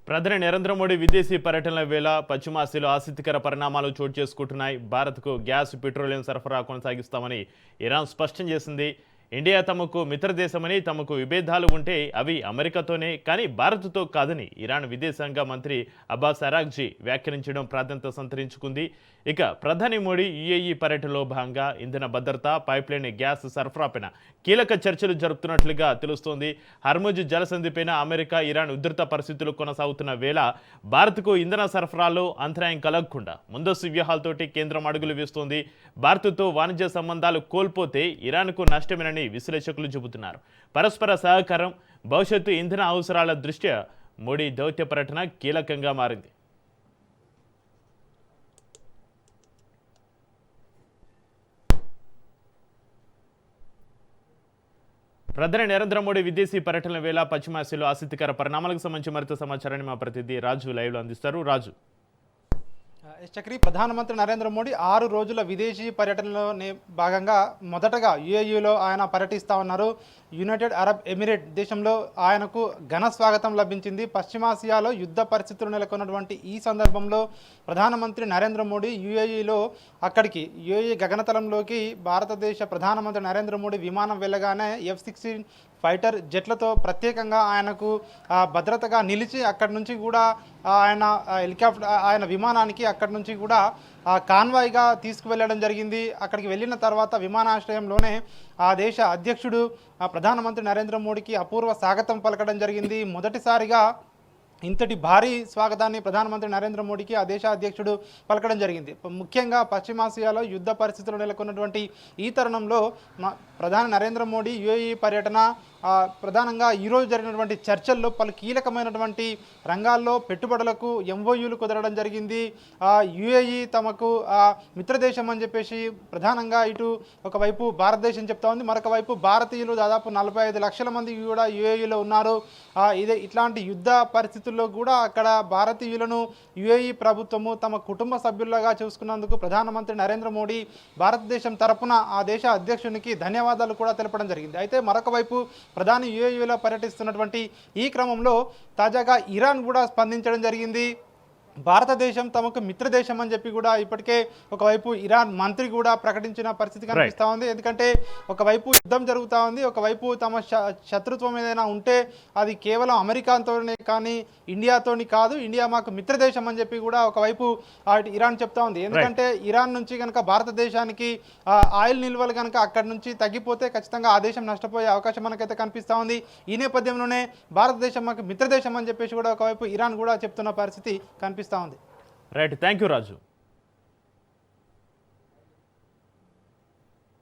ప్రధాని నరేంద్ర మోడీ విదేశీ పర్యటనల వేళ పశ్చిమాసియాలో ఆసక్తికర పరిణామాలు చోటు చేసుకుంటున్నాయి. భారత్కు గ్యాస్, పెట్రోలియం సరఫరా కొనసాగిస్తామని ఇరాన్ స్పష్టం చేసింది. ఇండియా తమకు మిత్రదేశమని, తమకు విభేదాలు ఉంటే అవి అమెరికాతోనే కానీ భారత్తో కాదని ఇరాన్ విదేశాంగ మంత్రి అబ్బాస్ అరాగ్జీ వ్యాఖ్యానించడం ప్రాధాన్యత సంతరించుకుంది. ఇక ప్రధాని మోడీ యుఏఈ పర్యటనలో భాగంగా ఇంధన భద్రత, పైప్లైన్ గ్యాస్ సరఫరాపైన కీలక చర్చలు జరుపుతున్నట్లుగా తెలుస్తోంది. హర్ముజ్ జలసంధిపైన అమెరికా, ఇరాన్ ఉధృత పరిస్థితులు కొనసాగుతున్న వేళ భారత్కు ఇంధన సరఫరాలో అంతరాయం కలగకుండా ముందస్తు వ్యూహాలతోటి కేంద్రం అడుగులు వేస్తోంది. భారత్తో వాణిజ్య సంబంధాలు కోల్పోతే ఇరాన్కు నష్టమేనని విశ్లేషకులు చెబుతున్నారు. పరస్పర సహకారం, భవిష్యత్తు ఇంధన అవసరాల దృష్ట్యా మోడీ దౌత్య పర్యటన కీలకంగా మారింది. ప్రధాని నరేంద్ర మోడీ విదేశీ పర్యటనల వేళ పశ్చిమాసియాలో ఆసక్తికర పరిణామాలకు సంబంధించి మరింత సమాచారాన్ని మా ప్రతినిధి రాజు లైవ్లో అందిస్తారు. రాజు. చక్రి, ప్రధానమంత్రి నరేంద్ర మోడీ 6 రోజుల విదేశీ పర్యటనలో భాగంగా మొదటగా యుఏఈలో ఆయన పర్యటిస్తూ ఉన్నారు. యునైటెడ్ అరబ్ ఎమిరేట్ దేశంలో ఆయనకు ఘన స్వాగతం లభించింది. పశ్చిమాసియాలో యుద్ధ పరిస్థితులు నెలకొన్నటువంటి ఈ సందర్భంలో ప్రధానమంత్రి నరేంద్ర మోడీ యుఏఈలో యుఏఈ గగనతలంలోకి భారతదేశ ప్రధానమంత్రి నరేంద్ర మోడీ విమానం వెళ్ళగానే F-16 ఫైటర్ జెట్లతో ప్రత్యేకంగా ఆయనకు భద్రతగా నిలిచి అక్కడి నుంచి కూడా ఆయన విమానానికి అక్కడి నుంచి కూడా కాన్వాయ్గా తీసుకువెళ్ళడం జరిగింది. అక్కడికి వెళ్ళిన తర్వాత విమానాశ్రయంలోనే ఆ దేశ అధ్యక్షుడు ప్రధానమంత్రి నరేంద్ర మోడీకి అపూర్వ స్వాగతం పలకడం జరిగింది. మొదటిసారిగా ఇంతటి భారీ స్వాగతాన్ని ప్రధానమంత్రి నరేంద్ర మోడీకి ఆ దేశ అధ్యక్షుడు పలకడం జరిగింది. ముఖ్యంగా పశ్చిమాసియాలో యుద్ధ పరిస్థితులు నెలకొన్నటువంటి ఈ తరుణంలో ప్రధాని నరేంద్ర మోడీ యుఏఈ పర్యటన ప్రధానంగా ఈరోజు జరిగినటువంటి చర్చల్లో పలు కీలకమైనటువంటి రంగాల్లో పెట్టుబడులకు MOUలు కుదరడం జరిగింది. యుఏఈ తమకు మిత్రదేశం అని చెప్పేసి ప్రధానంగా ఇటు ఒకవైపు భారతదేశం చెప్తా ఉంది, మరొక వైపు భారతీయులు దాదాపు 45 లక్షల మంది కూడా యుఏఈలో ఉన్నారు. ఇట్లాంటి యుద్ధ పరిస్థితుల్లో కూడా అక్కడ భారతీయులను యుఏఈ ప్రభుత్వము తమ కుటుంబ సభ్యులుగా చూసుకున్నందుకు ప్రధానమంత్రి నరేంద్ర మోడీ భారతదేశం తరపున ఆ దేశ అధ్యక్షునికి ధన్యవాదాలు కూడా తెలపడం జరిగింది. అయితే మరొక వైపు ప్రధాని యుఏఈలో పర్యటిస్తున్నటువంటి ఈ క్రమంలో తాజాగా ఇరాన్ కూడా స్పందించడం జరిగింది. భారతదేశం తమకు మిత్రదేశం అని చెప్పి కూడా ఇప్పటికే ఒకవైపు ఇరాన్ మంత్రి కూడా ప్రకటించిన పరిస్థితి కనిపిస్తూ ఉంది. ఎందుకంటే ఒకవైపు యుద్ధం జరుగుతూ ఉంది, ఒకవైపు తమ శత్రుత్వం ఏదైనా ఉంటే అది కేవలం అమెరికాతోనే కానీ ఇండియాతోని కాదు, ఇండియా మాకు మిత్రదేశం అని చెప్పి కూడా ఒకవైపు ఇరాన్ చెప్తా ఉంది. ఎందుకంటే ఇరాన్ నుంచి కనుక భారతదేశానికి ఆయిల్ నిల్వలు కనుక అక్కడి నుంచి తగ్గిపోతే ఖచ్చితంగా ఆ దేశం నష్టపోయే అవకాశం మనకైతే కనిపిస్తూ ఉంది. ఈ నేపథ్యంలోనే భారతదేశం మాకు మిత్రదేశం అని చెప్పేసి కూడా ఒకవైపు ఇరాన్ కూడా చెప్తున్న పరిస్థితి కనిపిస్తూ ఉంది. Right, thank you Raju.